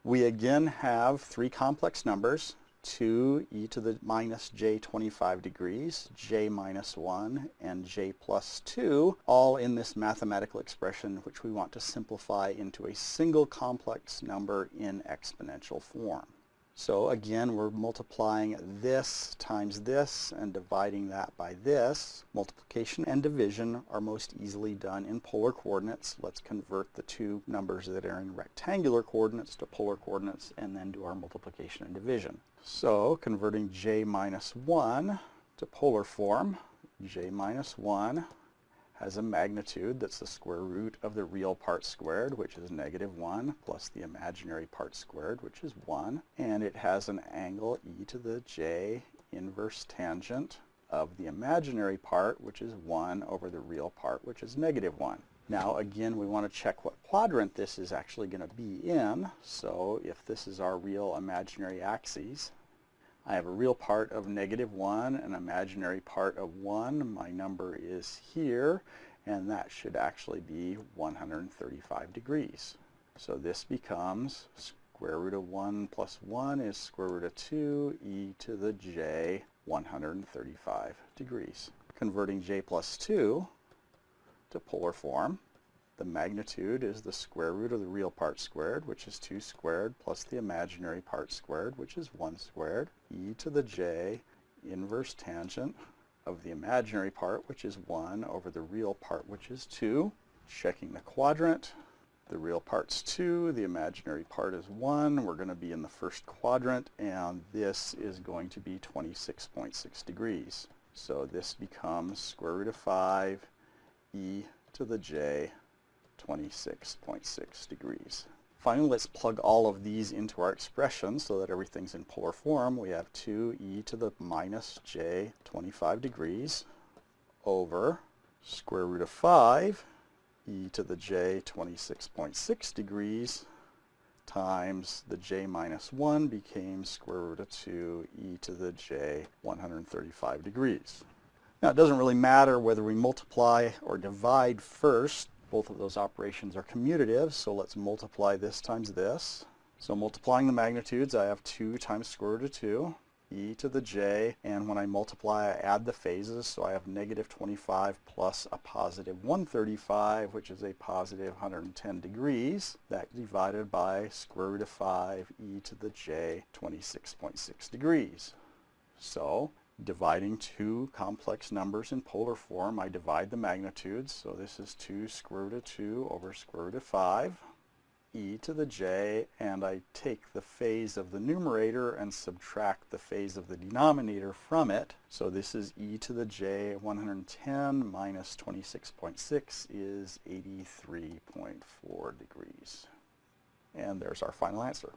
We again have three complex numbers, 2e to the minus j 25 degrees, j minus 1, and j plus 2, all in this mathematical expression which we want to simplify into a single complex number in exponential form. So again, we're multiplying this times this and dividing that by this. Multiplication and division are most easily done in polar coordinates. Let's convert the two numbers that are in rectangular coordinates to polar coordinates and then do our multiplication and division. So converting j minus 1 to polar form, j minus 1 has a magnitude that's the square root of the real part squared, which is -1, plus the imaginary part squared, which is 1. And it has an angle e to the j inverse tangent of the imaginary part, which is 1, over the real part, which is -1. Now again, we want to check what quadrant this is actually going to be in. So if this is our real imaginary axes, I have a real part of -1, an imaginary part of 1. My number is here, and that should actually be 135 degrees. So this becomes square root of 1 plus 1 is square root of 2 e to the j 135 degrees. Converting j plus 2 to polar form, the magnitude is the square root of the real part squared, which is 2 squared, plus the imaginary part squared, which is 1 squared, e to the j inverse tangent of the imaginary part, which is 1, over the real part, which is 2. Checking the quadrant, the real part's 2, the imaginary part is 1. We're going to be in the first quadrant, and this is going to be 26.6 degrees. So this becomes square root of 5 e to the j 26.6 degrees. Finally, let's plug all of these into our expression so that everything's in polar form. We have 2e to the minus j 25 degrees over square root of 5 e to the j 26.6 degrees times the j minus 1 became square root of 2 e to the j 135 degrees. Now, it doesn't really matter whether we multiply or divide first. Both of those operations are commutative, so let's multiply this times this. So multiplying the magnitudes, I have 2 times square root of 2, e to the j, and when I multiply, I add the phases, so I have -25 plus a positive 135, which is a positive 110 degrees. That divided by square root of 5 e to the j 26.6 degrees. So dividing two complex numbers in polar form, I divide the magnitudes. So this is 2 square root of 2 over square root of 5, e to the j, and I take the phase of the numerator and subtract the phase of the denominator from it. So this is e to the j 110 minus 26.6 is 83.4 degrees. And there's our final answer.